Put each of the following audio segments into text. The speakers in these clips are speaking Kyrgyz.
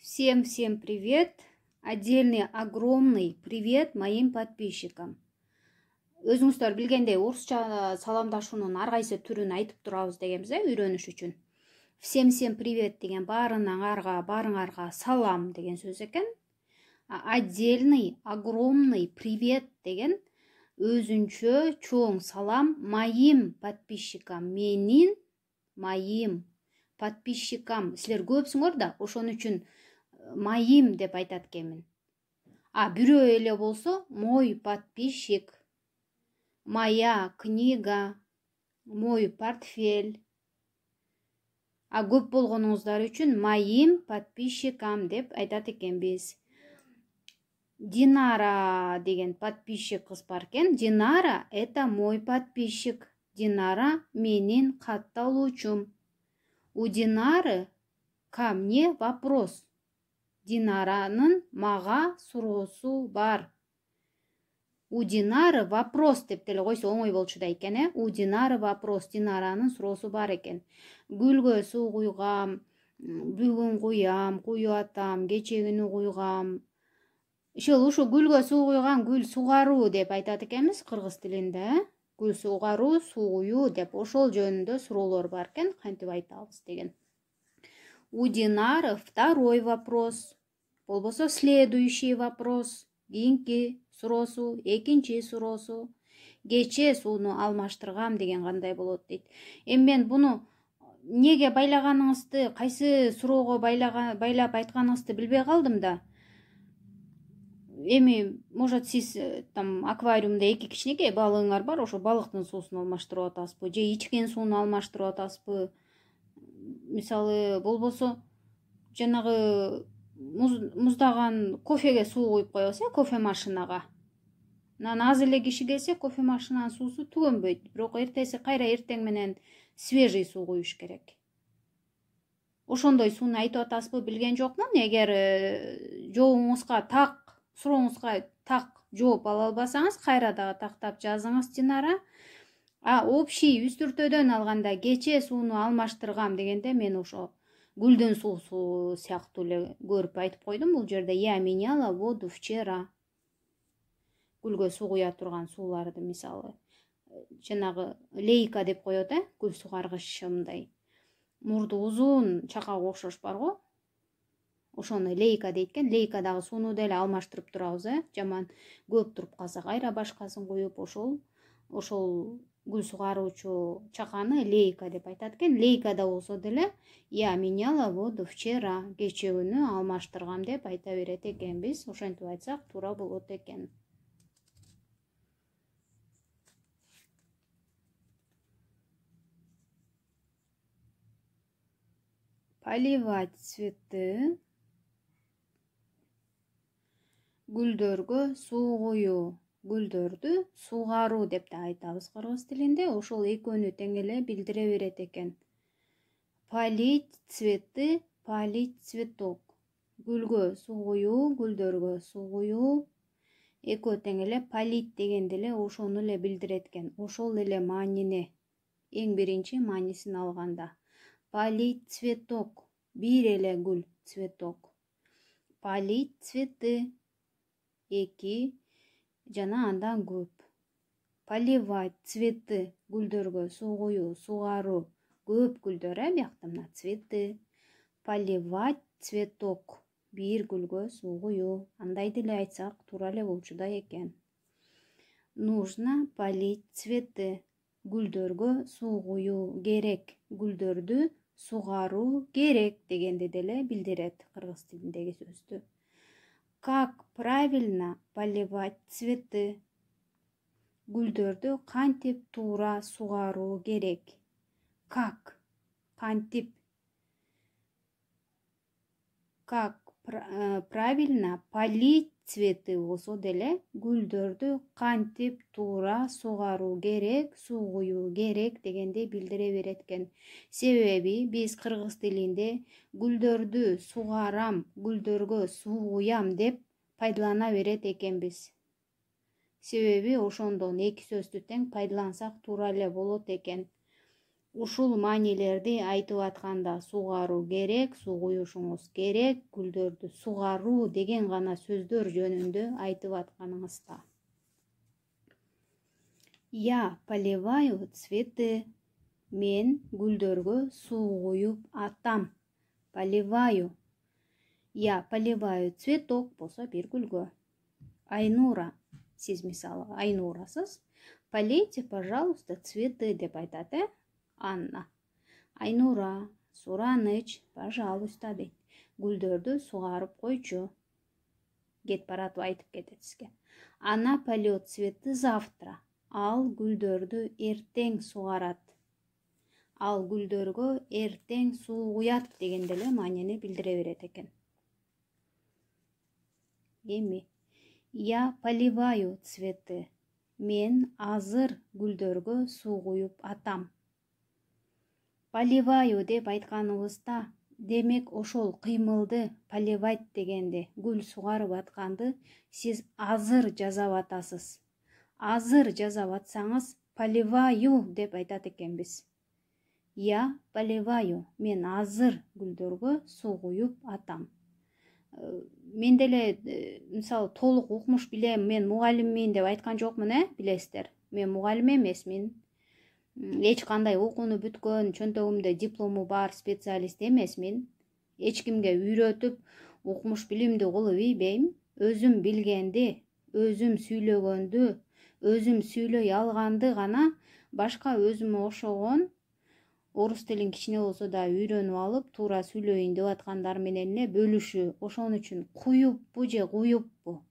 Всем привет! Отдельный огромный привет моим подписчикам. Өзүңүздөр билгендей, орусча саламдашуунун ар кайсы түрүн айтып турабыз дегенбиз, үйрөнүш үчүн. Всем привет деген баарыңарга салам деген сөз экен. Отдельный огромный привет деген өзүнчө чоң салам моим подписчикам, моим подписчикам. Силер көпсүңөр да, ошон үчүн моим деп айтат экенмин. Бирөө эле болсо мой подписчик, моя книга, мой портфель. Көп болгонуңуздар үчүн моим подписчикам деп айтат экенбиз. Динара деген подписчик кыз бар экен. Динара это мой подписчик. Динара менин катталуучум. У Динары ко мне вопрос. Динаранын мага суроосу бар. У Динары вопрос деп деле койсо оңой болчу да экен, У Динары вопрос, Динаранын суроосу бар экен. Гүлгө суу куйгам, бүгүн куям, куюп атам, кече күнү куйгам. Ушу гүлгө суу куйган, гүл сугаруу деп айтат экенбиз кыргыз тилинде, Гүл сугаруу, суу куюу деп ошол жөнүндө суроолор бар экен, кантип айтабыз деген. У Динары второй вопрос. Болбосо следующий вопрос. Кийинки суроосу, экинчи суроосу. Кече сууну алмаштыргам деген кандай болот дейт. Эми мен буну неге байлаганыңызды, кайсы суроого байлап айтканыңызды билбей калдым да. Эми, может, сиз там аквариумда эки кичинекей балыгыңар бар, ошо балыктын суусун алмаштырып атасызбы, же ичкен сууну алмаштырып атасызбы? Мисалы, болбосо жанагы муздаган кофеге суу куюп коебуз, кофе машинага. Аз эле киши келсе, кофе машинанын суусу түгөнбөйт. Бирок эртеси кайра эртең менен свежий суу куюш керек. Ошондой сууну айтып атасызбы, билген жокмун. Эгер сурооңузга так жооп ала албасаңыз, кайра дагы тактап жазыңыз, Динара. Общий үстүртөдөн алганда кече сууну алмаштыргам дегенде мен ошо гүлдүн суусу сыяктуу эле көрүп айтып койдум бул жерде. Я меняла воду вчера. Гүлгө суу куя турган сууларды, мисалы, жанагы лейка деп коет, гүл сугаргыч, мындай мурду узун чакага окшош бар го. Ошону лейка дейт экен. Лейкадагы сууну деле алмаштырып турабыз, жаман көп туруп калса кайра башкасын куюп, ошол гүл сугаруучу чаканы лейка деп айтат экен. Лейкада болсо деле я меняла воду вчера, кече күнү алмаштыргам деп айта берет экенбиз. Ошентип айтсак туура болот экен. Поливать цветы. Гүлдөргө суу куюу. Гүлдөрдү сугаруу деп да айтабыз кыргыз тилинде. Ошол экөөнү тең эле билдире берет экен. Полить цветы, полить цветок. Гүлгө суу куюу, гүлдөргө суу куюу. Экөө тең эле полить дегенде эле ошону эле билдирет экен. Ошол эле маанини, эң биринчи маанисин алганда. Полить цветок. Бир эле гүл, цветок. Полить цветы. Эки жана андан көп. Поливать цветы. Гүлдөргө суу куюу, сугаруу. Көп гүлдөр, биякта мына цветы. Поливать цветок. Бир гүлгө суу куюу. Андай деле айтсак туура эле болчу да экен. Нужно полить цветы. Гүлдөргө суу куюу керек. Гүлдөрдү сугаруу керек дегенди деле билдирет кыргыз тилиндеги сөздү. Как правильно поливать цветы? Гүлдөрдү кантип туура сугаруу керек? Как? Кантип? Как правильно полить цветы болсо деле гүлдөрдү кантип туура сугаруу керек, суу куюу керек дегенди билдире берет экен. Себеби биз кыргыз тилинде гүлдөрдү сугарам, гүлдөргө суу куям деп пайдалана берет экенбиз. Себеби ошондон эки сөздү тең пайдалансак туура эле болот экен. ушул маанилерди айтып атканда сугаруу керек, суу куюшуңуз керек, гүлдөрдү сугаруу деген гана сөздөр жөнүндө айтып атканыңызда. Я поливаю цветы. Мен гүлдөргө суу куюп атам. Поливаю. Я поливаю цветок болсо бир гүлгө. Айнура. Сиз мисалы Айнурасыз. Полейте, пожалуйста, цветы деп айтат, Анна. Айнура, Сураныч, пожалуйста дейт. Гүлдөрдү сугарып койчу. Кет баратып айтып кетет сизге. Она польет цветы завтра. Ал гүлдөрдү эртең сугарат. Ал гүлдөргө эртең суу куят деген деле маанини билдире берет экен. Эми я поливаю цветы. Мен азыр гүлдөргө суу куюп атам. Поливаю деп айтканыбызда, демек ошол кыймылды поливать дегенди, гүл сугарып атканды сиз азыр жасап атасыз. Азыр жасап атсаңыз, поливаю деп айтат экенбиз. Я поливаю. Мен азыр гүлдөргө суу куюп атам. Мен деле мисалы толук укмуш билем, мен мугалиммин деп айткан жокмун, билесиздер. Мен мугалим эмесмин. Эч кандай окууну бүткөн, чөнтөгүмдө диплому бар специалист эмесмин. Эч кимге үйрөтүп, укмуш билимди кылып ийбейм. Өзүм билгенди, өзүм сүйлөгөндү, өзүм сүйлөй алганды гана башка өзүмө окшогон орус тилин кичине болсо да үйрөнүп алып, туура сүйлөйүн деп аткандар менен эле бөлүшүү. Ошон үчүн куюппу же куюппу?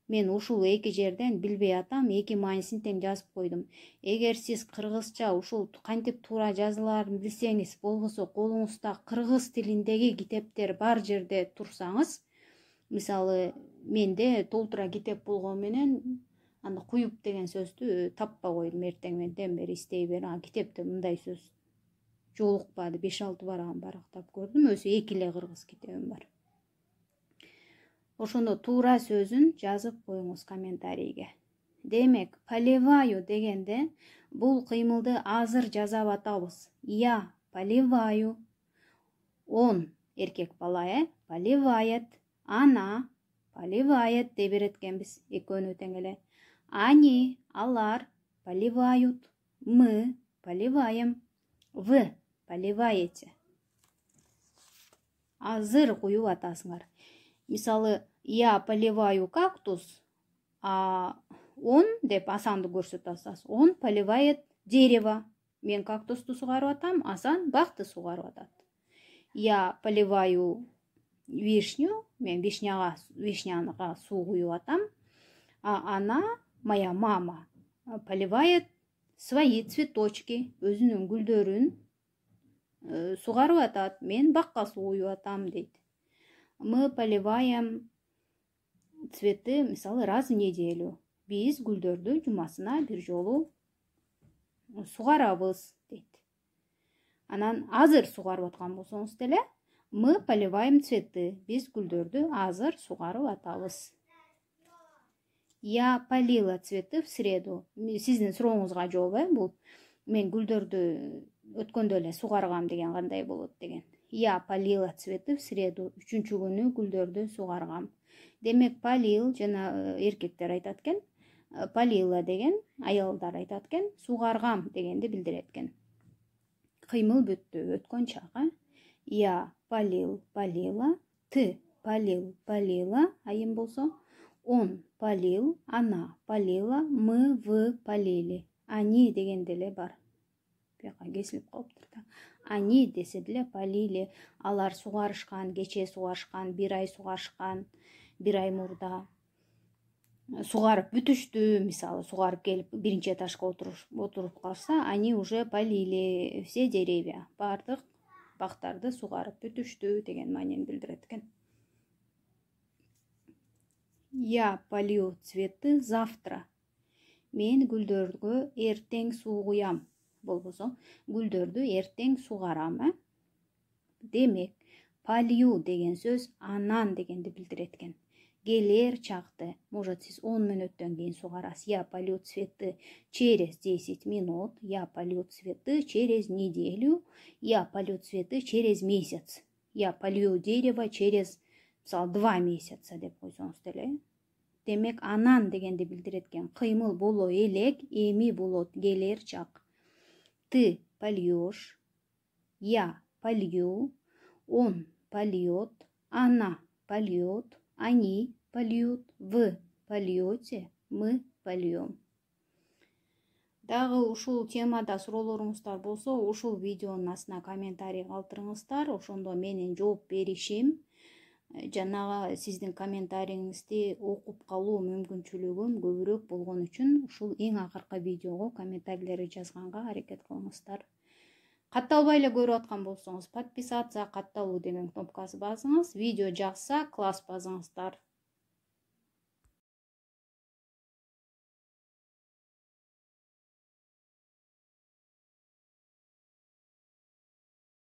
Мен ушул эки жерден билбей атам, эки маанисин тең жазып койдум. Эгер сиз кыргызча ушул кантип туура жазыларын билсеңиз, болбосо колуңузда кыргыз тилиндеги китептер бар жерде турсаңыз, мисалы менде толтура китеп болгон менен анда куюп деген сөздү таппай койдум. Эртең менден бери издей бер, китепте мындай сөз жолукпады. 5-6 бараган барактап көрдүм. Өзү эки эле кыргыз китебим бар. Ошондо туура сөзүн жазып коюңуз комментарийге. Демек, поливаю дегенде бул кыймылды азыр жасап атабыз. Я поливаю. Он эркек бала, поливает. Она поливает деп берет экенбиз. Экөөнү тең эле. Они, алар поливают. Мы поливаем. Вы поливаете. Азыр куюп атасыңар. Мисалы, я поливаю кактус, а он деп Асанды көрсөтүп атасыз. Он поливает дерево. Мен кактусту сугарып атам, Асан бакты сугарып атат. Я поливаю вишню, мен вишняга суу куюп атам, а она, моя мама, поливает свои цветочки, өзүнүн гүлдөрүн сугарып атат, мен бакка суу куюп атам дейт. Мы поливаем цветы, мисалы, раз в неделю. Биз гүлдөрдү жумасына бир жолу сугарабыз дейт. Анан азыр сугарып аткан болсоңуз деле, мы поливаем цветы. Биз гүлдөрдү азыр сугарып атабыз. Я полила цветы в среду. Сиздин сурооңузга жооп, бул мен гүлдөрдү өткөндө эле сугаргам деген кандай болот деген. Я полила цветы в среду. 3-чү күнү гүлдөрдү сугаргам. Демек, полил жана эркектер айтат экен. Полила деген аялдар айтат экен. Сугаргам дегенди билдирет экен. Кыймыл бүттү, өткөн чак. Я полил, полила. Ты полил, полила. Айым болсо. Он полил, она полила. Мы, вы полили. Они деген деле бар. Бияка кесилип калыптыр да. Они десе деле полили. Алар сугарышкан, кече сугарышкан, бир ай сугарышкан, бир ай мурда. Сугарып бүтүштү, мисалы, сугарып келип биринчи этажга отуруп калса, они уже полили все деревья. Бардык бактарды сугарып бүтүштү деген маанини билдирет экен. Я полью цветы завтра. Мен гүлдөргө эртең суу куям. Болбосо, гүлдөрдү эртең сугарам. Демек, полью деген сөз анан дегенди билдирет экен. келер чакты, может сиз 10 мүнөттөн кийин сугарасыз. Я полью цветы через 10 минут, я полью цветы через неделю, я полью цветы через месяц, я полью дерево через, мисалы, 2 месяца деп койсоңуз деле. Демек, анан дегенди билдирет экен. Кыймыл боло элек, эми болот келер чак. Ты польешь, я полью, он польет, она польет, они польют, вы польете, мы польем. Дагы ушул темада суроолоруңуздар болсо, ушул видеонун астына комментарий калтырыңыздар, ошондо менин жооп беришим, жана сиздин комментарийиңизди окуп калуу мүмкүнчүлүгүм көбүрөөк болгон үчүн ушул эң акыркы видеого комментарийлерди жазганга аракет кылыңыздар. Катталбай эле көрүп аткан болсоңуз, подписаться, катталуу деген кнопкасы басыңыз. Видео жакса, класс басыңыздар.